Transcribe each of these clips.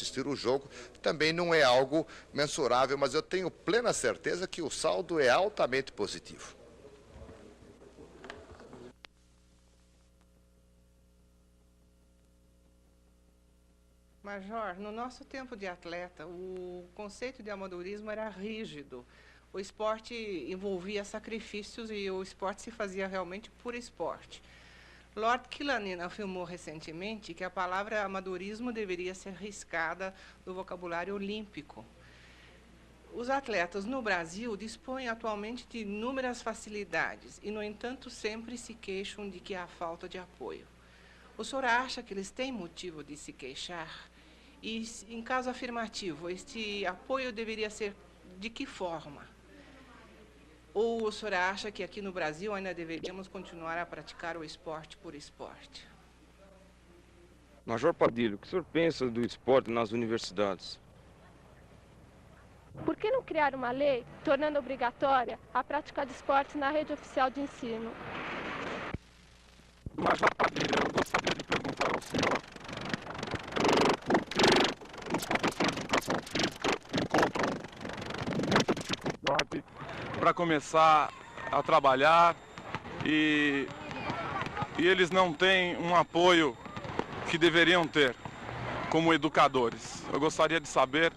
assistir o jogo, também não é algo mensurável, mas eu tenho plena certeza que o saldo é altamente positivo. Major, no nosso tempo de atleta, o conceito de amadorismo era rígido. O esporte envolvia sacrifícios e o esporte se fazia realmente por esporte. Lord Killanena afirmou recentemente que a palavra amadorismo deveria ser riscada do vocabulário olímpico. Os atletas no Brasil dispõem atualmente de inúmeras facilidades e, no entanto, sempre se queixam de que há falta de apoio. O senhor acha que eles têm motivo de se queixar? E, em caso afirmativo, este apoio deveria ser de que forma? Ou o senhor acha que aqui no Brasil ainda deveríamos continuar a praticar o esporte por esporte? Major Padilha, o que o senhor pensa do esporte nas universidades? Por que não criar uma lei tornando obrigatória a prática de esportes na rede oficial de ensino? Major Padilha, eu gostaria de perguntar ao senhor por que os professores de educação física encontram muita dificuldade para começar a trabalhar e eles não têm um apoio que deveriam ter como educadores. Eu gostaria de saber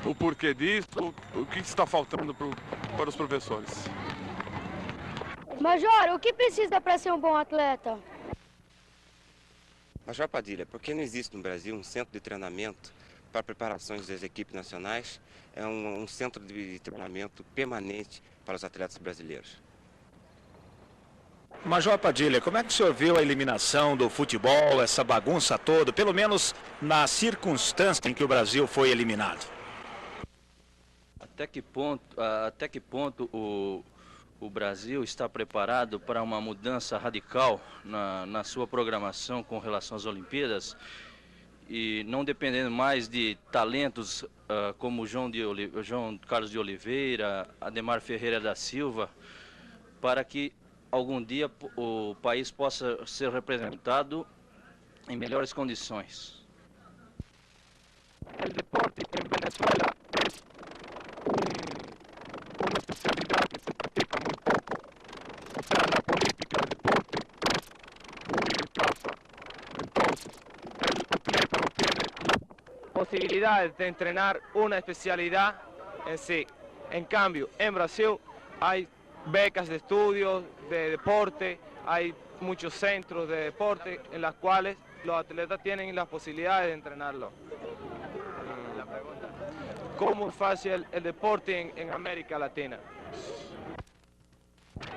o porquê disso, o que está faltando para os professores. Major, o que precisa para ser um bom atleta? Major Padilha, por que não existe no Brasil um centro de treinamento para preparações das equipes nacionais? É um centro de treinamento permanente para os atletas brasileiros. Major Padilha, como é que o senhor viu a eliminação do futebol, essa bagunça toda, pelo menos na circunstância em que o Brasil foi eliminado? Até que ponto o Brasil está preparado para uma mudança radical na sua programação com relação às Olimpíadas e não dependendo mais de talentos como João Carlos de Oliveira, Ademar Ferreira da Silva, para que algum dia o país possa ser representado em melhores condições. O deporte em Venezuela uma especialidade que se pratica muy poco. O sea, la política del deporte es muy escasa. Entonces, el atleta no tiene posibilidades de entrenar una especialidad en sí. En cambio, en Brasil hay becas de estudios, de deporte, hay muchos centros de deporte en los cuales los atletas tienen las posibilidades de entrenarlo. ¿Cómo es fácil el deporte en América Latina?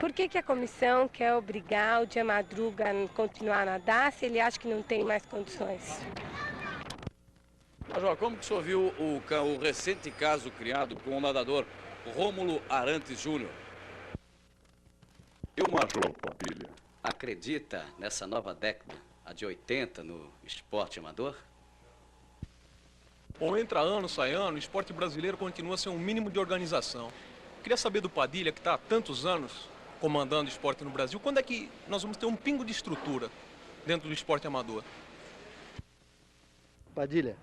Por que a comissão quer obrigar o Dia Madruga a continuar a nadar se ele acha que não tem mais condições? Major, como que o senhor viu o recente caso criado com o nadador Rômulo Arantes Júnior? E o Major Padilha? Acredita nessa nova década, a de 80, no esporte amador? Bom, entra ano, sai ano, o esporte brasileiro continua sem um mínimo de organização. Queria saber do Padilha, que está há tantos anos comandando o esporte no Brasil, quando é que nós vamos ter um pingo de estrutura dentro do esporte amador? Padilha,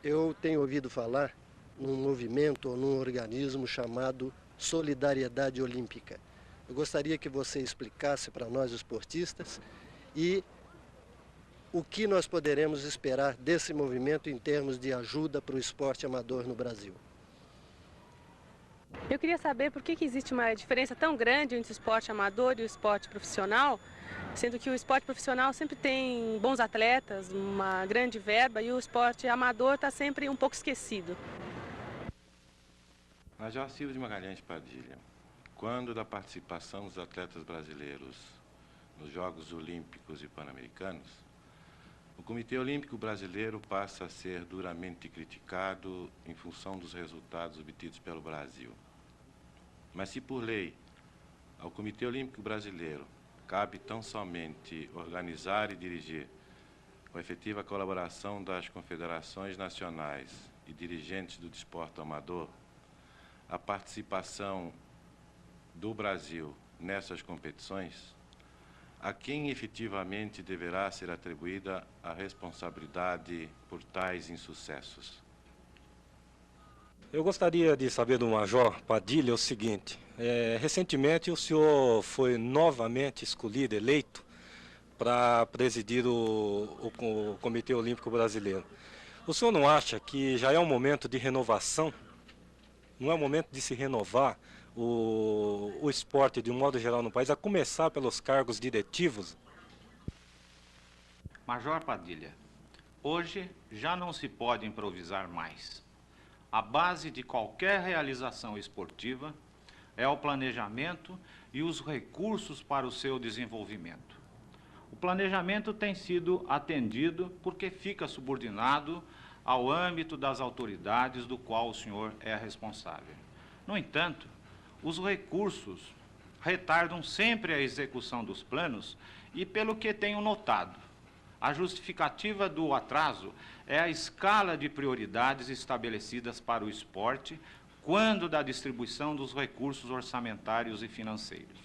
eu tenho ouvido falar num movimento ou num organismo chamado Solidariedade Olímpica. Eu gostaria que você explicasse para nós, esportistas, e o que nós poderemos esperar desse movimento em termos de ajuda para o esporte amador no Brasil. Eu queria saber por que existe uma diferença tão grande entre o esporte amador e o esporte profissional, sendo que o esporte profissional sempre tem bons atletas, uma grande verba, e o esporte amador está sempre um pouco esquecido. Major Silva de Magalhães Padilha, quando da participação dos atletas brasileiros nos Jogos Olímpicos e Pan-Americanos, o Comitê Olímpico Brasileiro passa a ser duramente criticado em função dos resultados obtidos pelo Brasil. Mas se por lei ao Comitê Olímpico Brasileiro cabe tão somente organizar e dirigir, com a efetiva colaboração das confederações nacionais e dirigentes do desporto amador, a participação do Brasil nessas competições, a quem efetivamente deverá ser atribuída a responsabilidade por tais insucessos? Eu gostaria de saber do Major Padilha o seguinte. Recentemente o senhor foi novamente escolhido, eleito, para presidir o Comitê Olímpico Brasileiro. O senhor não acha que já é um momento de renovação? Não é o momento de se renovar o esporte de um modo geral no país, a começar pelos cargos diretivos? Major Padilha, hoje já não se pode improvisar mais. A base de qualquer realização esportiva é o planejamento e os recursos para o seu desenvolvimento. O planejamento tem sido atendido porque fica subordinado ao âmbito das autoridades do qual o senhor é responsável. No entanto, os recursos retardam sempre a execução dos planos e, pelo que tenho notado, a justificativa do atraso é a escala de prioridades estabelecidas para o esporte quando da distribuição dos recursos orçamentários e financeiros.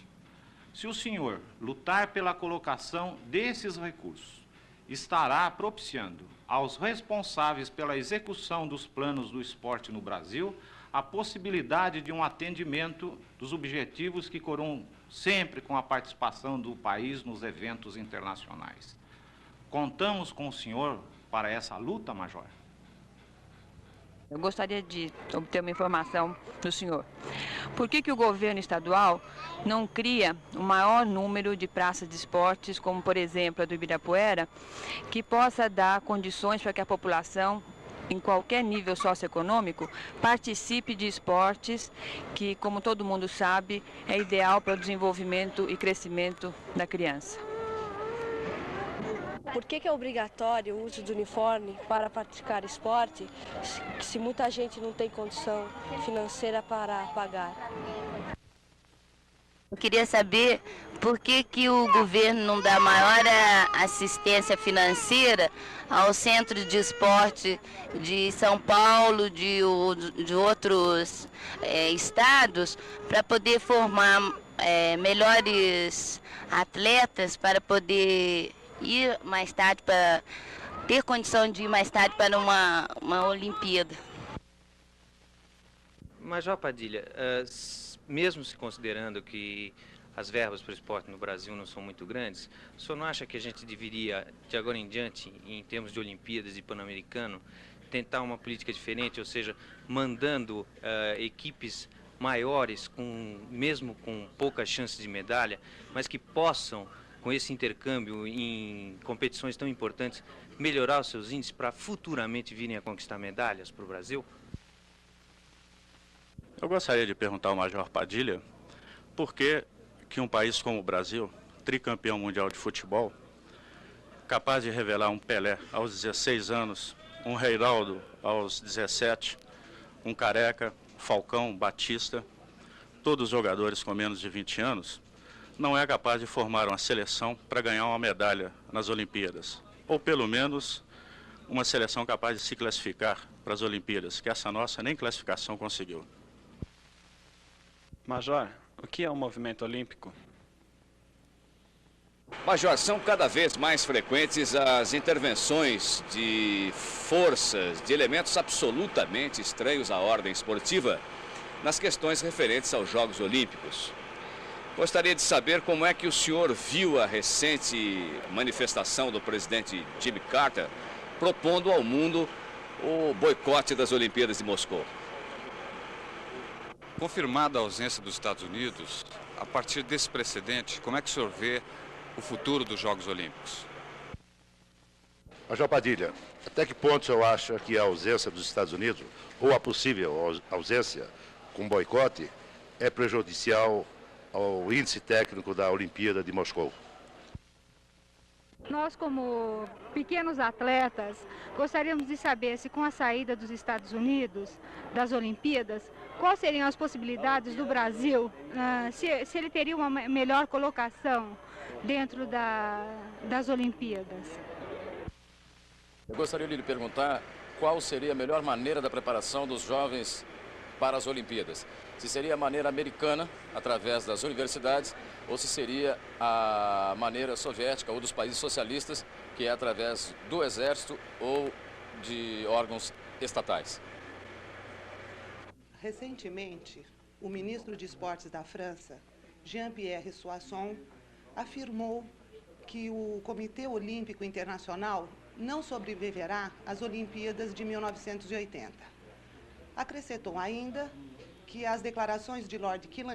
Se o senhor lutar pela colocação desses recursos, estará propiciando aos responsáveis pela execução dos planos do esporte no Brasil a possibilidade de um atendimento dos objetivos que coroam sempre com a participação do país nos eventos internacionais. Contamos com o senhor para essa luta, Major? Eu gostaria de obter uma informação do senhor. Por que o governo estadual não cria o maior número de praças de esportes, como por exemplo a do Ibirapuera, que possa dar condições para que a população, em qualquer nível socioeconômico, participe de esportes que, como todo mundo sabe, é ideal para o desenvolvimento e crescimento da criança? Por que é obrigatório o uso do uniforme para praticar esporte, se muita gente não tem condição financeira para pagar? Eu queria saber por que o governo não dá maior assistência financeira ao centro de esporte de São Paulo, de outros estados, para poder formar melhores atletas, para poder ir mais tarde, para ter condição de ir mais tarde para uma Olimpíada. Major Padilha, mesmo se considerando que as verbas para o esporte no Brasil não são muito grandes, o senhor não acha que a gente deveria, de agora em diante, em termos de Olimpíadas e Pan-Americano, tentar uma política diferente, ou seja, mandando equipes maiores, mesmo com poucas chances de medalha, mas que possam, com esse intercâmbio em competições tão importantes, melhorar os seus índices para futuramente virem a conquistar medalhas para o Brasil? Eu gostaria de perguntar ao Major Padilha por que um país como o Brasil, tricampeão mundial de futebol, capaz de revelar um Pelé aos 16 anos, um Reinaldo aos 17, um Careca, Falcão, Batista, todos jogadores com menos de 20 anos, não é capaz de formar uma seleção para ganhar uma medalha nas Olimpíadas, ou pelo menos uma seleção capaz de se classificar para as Olimpíadas, que essa nossa nem classificação conseguiu. Major, o que é o movimento olímpico? Major, são cada vez mais frequentes as intervenções de forças, de elementos absolutamente estranhos à ordem esportiva nas questões referentes aos Jogos Olímpicos. Gostaria de saber como é que o senhor viu a recente manifestação do presidente Jimmy Carter propondo ao mundo o boicote das Olimpíadas de Moscou. Confirmada a ausência dos Estados Unidos, a partir desse precedente, como é que o senhor vê o futuro dos Jogos Olímpicos? Major Padilha, até que ponto o senhor acha que a ausência dos Estados Unidos, ou a possível ausência com boicote, é prejudicial ao índice técnico da Olimpíada de Moscou? Nós, como pequenos atletas, gostaríamos de saber se com a saída dos Estados Unidos das Olimpíadas, quais seriam as possibilidades do Brasil, se ele teria uma melhor colocação dentro das Olimpíadas. Eu gostaria de lhe perguntar qual seria a melhor maneira da preparação dos jovens para as Olimpíadas. Se seria a maneira americana, através das universidades, ou se seria a maneira soviética ou dos países socialistas, que é através do exército ou de órgãos estatais. Recentemente, o ministro de Esportes da França, Jean-Pierre Soisson, afirmou que o Comitê Olímpico Internacional não sobreviverá às Olimpíadas de 1980. Acrescentou ainda que as declarações de Lord Killen